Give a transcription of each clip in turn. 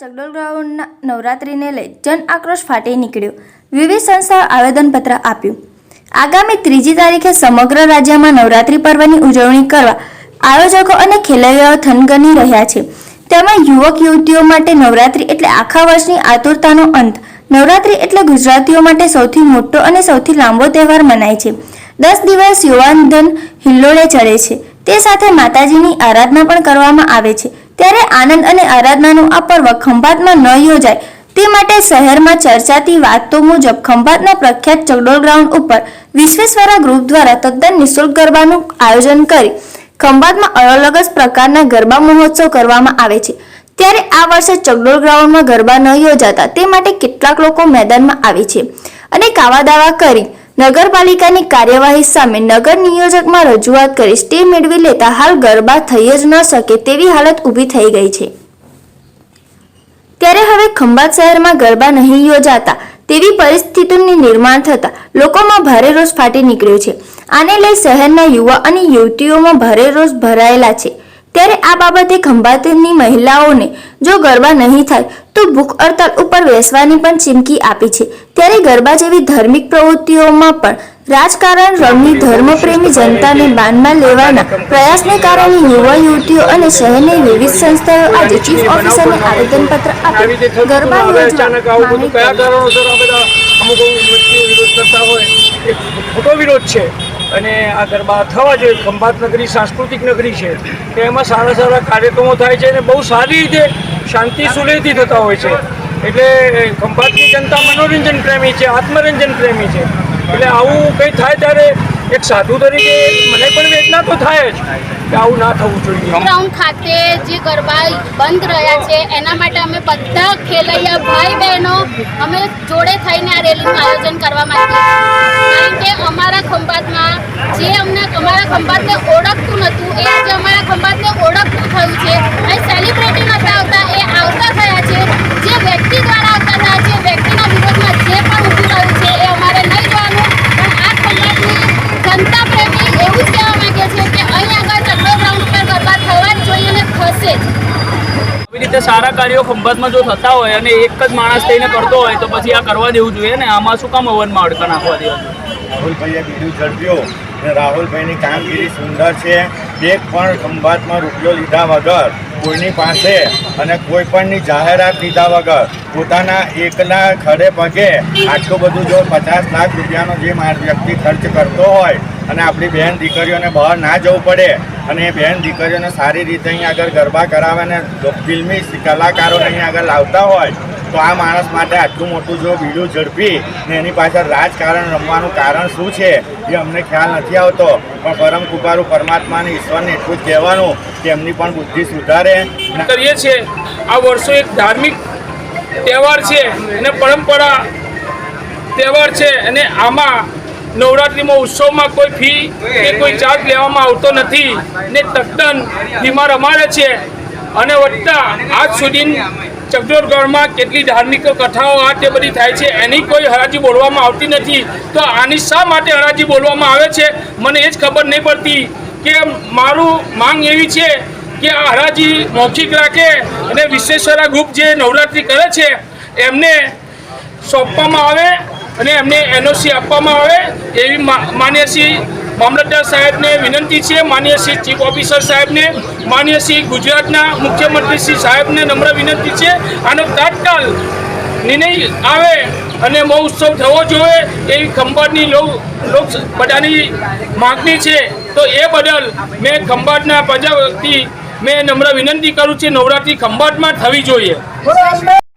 ચકડોળ ગ્રાઉન્ડના નવરાત્રિને લઈ જન આક્રોશ ફાટી નીકળ્યો. વિવિધ સંસ્થાઓ આવેદનપત્ર આપ્યું. આગામી 3જી તારીખે સમગ્ર રાજ્યમાં નવરાત્રિ પર્વની ઉજવણી કરવા આયોજકો અને ખેલૈયાઓ થનગની રહ્યા છે. તેમાં યુવક યુવતીઓ માટે નવરાત્રિ એટલે આખા વર્ષની આતુરતાનો અંત. નવરાત્રિ એટલે ગુજરાતીઓ માટે સૌથી મોટો અને સૌથી લાંબો તહેવાર મનાય છે. 10 દિવસ યુવાનધન હિલ્લોળે ચડે છે. તે સાથે માતાજીની આરાધના પણ કરવામાં આવે છે. ત્યારે આનંદ અને આરાધનાનું આ પર્વ ખંભાતમાં ન યોજાય તે માટે શહેરમાં ચર્ચાતી વાતો મુજબ ખંભાતના પ્રખ્યાત ચકડોળ ગ્રાઉન્ડ ઉપર વિશ્વેશ્વરા ગ્રુપ દ્વારા તદ્દન નિઃશુલ્ક ગરબાનું આયોજન કરી ખંભાતમાં અલગ જ પ્રકારના ગરબા મહોત્સવ કરવામાં આવે છે. ત્યારે આ વર્ષે ચકડોળ ગ્રાઉન્ડમાં ગરબા ન યોજાતા તે માટે કેટલાક લોકો મેદાનમાં આવે છે અને કાવા દાવા કરી નગરપાલિકાની કાર્યવાહી સામે નગર નિયોજકમાં રજૂઆત કરી સ્ટે મેળવી લેતા હાલ ગરબા થઈ જ ન શકે તેવી હાલત ઊભી થઈ ગઈ છે. ત્યારે હવે ખંભાત શહેરમાં ગરબા નહીં યોજાતા તેવી પરિસ્થિતિનું નિર્માણ થતા લોકોમાં ભારે રોષ ફાટી નીકળ્યો છે. આને લઈ શહેરના યુવા અને યુવતીઓમાં ભારે રોષ ભરાયેલા છે. ત્યારે આ બાબતે ખંભાતની મહિલાઓને જો ગરબા નહીં થાય તો ભૂખ હડતાલ ઉપર બેસવાની પણ ચીમકી આપી છે. ત્યારે ગરબા જેવી ધાર્મિક પ્રવૃત્તિઓમાં પણ રાજકારણ રમી ધર્મપ્રેમી જનતાને બાનમાં લેવાના પ્રયાસને કારણે યુવા યુવતીઓ અને શહેરની વિવિધ સંસ્થાઓ આજે ચીફ ઓફિસરને આવેદનપત્ર આપી ગરબા યોજવા વિરોધ છે અને આ ગરબા થવા જોઈએ. ખંભાત નગરી સાંસ્કૃતિક નગરી છે. એમાં સારા સારા કાર્યક્રમો થાય છે અને બહુ સારી રીતે શાંતિ સુલેહથી થતા હોય છે. એટલે ખંભાતની જનતા મનોરંજન પ્રેમી છે, આત્મરંજન પ્રેમી છે. એટલે આવું કંઈ થાય ત્યારે એક સાધુ તરીકે મને પણ વેદના તો થાય જ કે આવું ના થવું જોઈએ. ગ્રાઉન્ડ ખાતે જે ગરબા બંધ રહ્યા છે એના માટે અમે બધા ખેલૈયા ભાઈ બહેનો અમે જોડે થઈને આ રેલીનું આયોજન કરવા માંગીએ છીએ. કારણ કે અમારા ખંભાતમાં જે અમારા ખંભાતને ઓળખતું નહોતું એ આજે અમારા ખંભાતને ઓળખતું થયું છે. અહીં સેલિબ્રિટી નહોતા આવતા, એ આવતા થયા છે. જે વ્યક્તિ દ્વારા આવતા થયા છે, વ્યક્તિના વિરોધમાં જે પણ ઊભું રહ્યું છે એ અમારે નહીં જોવાનું. પણ આ ખંભાતની જનતા પ્રેમી એવું જ કહેવા માંગે છે કે અહીં આગળ ચકડોળ ગ્રાઉન્ડ ઉપર ગરબા થવા જ જોઈએ અને થશે જ. આવી રીતે સારા કાર્યો ખંભાતમાં જો થતા હોય અને એક જ માણસ થઈને કરતો હોય તો પછી આ કરવા દેવું જોઈએ ને. આમાં શું કામ હવનમાં અડકા નાખવા દેવા જોઈએ? રાહુલભાઈએ બીજું ઝડપ્યો અને રાહુલભાઈની કામગીરી સુંદર છે. એક પણ ખંભાતમાં રૂપિયો લીધા વગર કોઈની પાસે અને કોઈ પણની જાહેરાત લીધા વગર પોતાના એકલા ખડે પગે આટલું બધું જો 50 લાખ રૂપિયાનો જે વ્યક્તિ ખર્ચ કરતો હોય અને આપણી બહેન દીકરીઓને બહાર ના જવું પડે અને એ બહેન દીકરીઓને સારી રીતે અહીં આગળ ગરબા કરાવે અને ફિલ્મી કલાકારોને અહીં આગળ લાવતા હોય તો આ માણસ માટે આટલું મોટું જો બીડું ઝડપી ને એની પાછળ રાજકારણ રમવાનું કારણ શું છે એ અમને ખ્યાલ નથી આવતો. પણ પરમ કૃપાળુ પરમાત્માને ઈશ્વરને એટલું જ કહેવાનું કે એમની પણ બુદ્ધિ સુધારે. કરીએ છીએ આ વર્ષો એક ધાર્મિક તહેવાર છે અને પરંપરા તહેવાર છે અને આમાં નવરાત્રિમાં ઉત્સવમાં કોઈ ફી કે કોઈ ચાર્જ લેવામાં આવતો નથી ને તદ્દન ફીમાં રમાડે છે. અને વત્તા આજ સુધી ચકડોળ ગ્રાઉન્ડમાં કેટલી ધાર્મિક કથાઓ આ તે બધી થાય છે એની કોઈ હરાજી બોલવામાં આવતી નથી. તો આની શા માટે હરાજી બોલવામાં આવે છે મને એ જ ખબર નહીં પડતી. કે મારું માંગ એવી છે કે આ હરાજી મૌખિક રાખે અને વિશ્વેશ્વરા ગ્રુપ જે નવરાત્રિ કરે છે એમને સોંપવામાં આવે અને એમને NOC આપવામાં આવે એવી માન્ય શ્રી મામલતદાર સાહેબને વિનંતી છે. માન્ય શ્રી ચીફ ઓફિસર સાહેબને, માન્ય શ્રી ગુજરાતના મુખ્યમંત્રી શ્રી સાહેબને નમ્ર વિનંતી છે. આનો તાત્કાલ નિર્ણય આવે અને મહોત્સવ થવો જોઈએ એવી ખંભાતની બધાની માગણી છે. તો એ બદલ મેં ખંભાતના પ્રજા વતી મેં નમ્ર વિનંતી કરું છું નવરાત્રિ ખંભાતમાં થવી જોઈએ.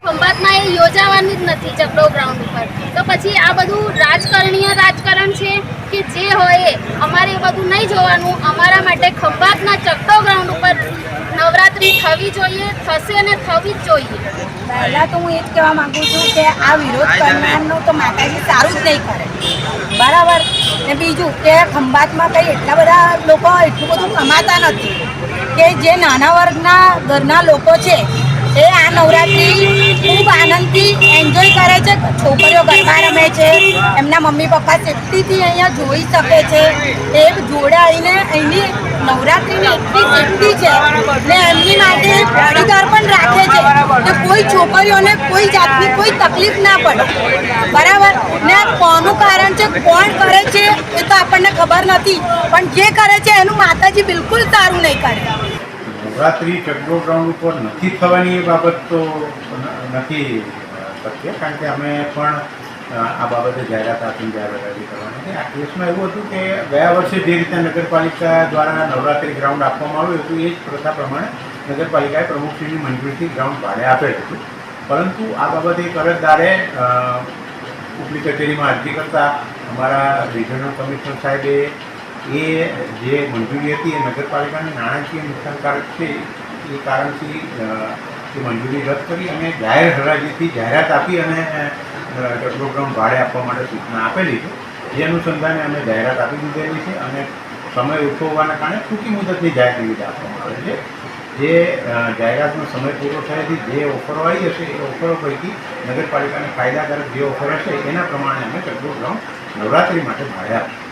ખંભાતમાં એ યોજાવાની જ નથી ચકડોળ ગ્રાઉન્ડ ઉપર. તો પછી આ બધું રાજકારણીય રાજકારણ છે કે જે હોય અમારે એ બધું નહીં જોવાનું. અમારા માટે ખંભાતના ચકડોળ ગ્રાઉન્ડ ઉપર નવરાત્રિ થવી જોઈએ, થશે અને થવી જ જોઈએ. પહેલાં તો હું એ જ કહેવા માગું છું કે આ વિરોધ કરનારનું તો માતાજી સારું જ નહીં કરે, બરાબર. ને બીજું કે ખંભાતમાં કંઈ એટલા બધા લોકો એટલું બધું કમાતા નથી કે જે નાના વર્ગના ઘરના લોકો છે એ આ નવરાત્રિ ખૂબ આનંદથી એન્જોય કરે છે. છોકરીઓ ગરબા રમે છે, એમના મમ્મી પપ્પા સેફટીથી અહીંયા જોઈ શકે છે. એ જોડે આવીને અહીંની નવરાત્રિની એટલી સેફટી છે ને એમની માટે બોડીગાર્ડ પણ રાખે છે કે કોઈ છોકરીઓને કોઈ જાતની કોઈ તકલીફ ના પડે. બરાબર ને આ કોનું કારણ છે, કોણ કરે છે એ તો આપણને ખબર નથી, પણ જે કરે છે એનું માતાજી બિલકુલ સારું નહીં કરે. નવરાત્રિ ચકડોળ ગ્રાઉન્ડ ઉપર નથી થવાની એ બાબત તો નથી શક્ય, કારણ કે અમે પણ આ બાબતે જાહેરાત આપીને જાહેરાત કરવાની હતી. આ કેસમાં એવું હતું કે ગયા વર્ષે જે રીતે નગરપાલિકા દ્વારા નવરાત્રિ ગ્રાઉન્ડ આપવામાં આવ્યું હતું એ જ પ્રથા પ્રમાણે નગરપાલિકાએ પ્રમુખશ્રીની મંજૂરીથી ગ્રાઉન્ડ ભાડે આપેલ હતું. પરંતુ આ બાબતે એક અરજદારે ઉપલી કચેરીમાં અરજી કરતાં અમારા રિજનલ કમિશનર સાહેબે એ જે મંજૂરી હતી એ નગરપાલિકાને નાણાકીય નુકસાનકારક છે એ કારણથી એ મંજૂરી રદ કરી અને જાહેર હરાજીથી જાહેરાત આપી અને ચકડોળ ગ્રાઉન્ડ ભાડે આપવા માટે સૂચના આપેલી છે. જે અનુસંધાને અમે જાહેરાત આપી દીધેલી છે અને સમય ઓછો હોવાના કારણે ટૂંકી મુદતની જાહેરાત આપવામાં આવે છે. જે જાહેરાતનો સમય પૂરો થયાથી જે ઓફરો આવી હશે એ ઓફરો પૈકી નગરપાલિકાને ફાયદાકારક જે ઓફર હશે એના પ્રમાણે અમે ચકડોળ ગ્રાઉન્ડ નવરાત્રિ માટે ભાડે આપીશું.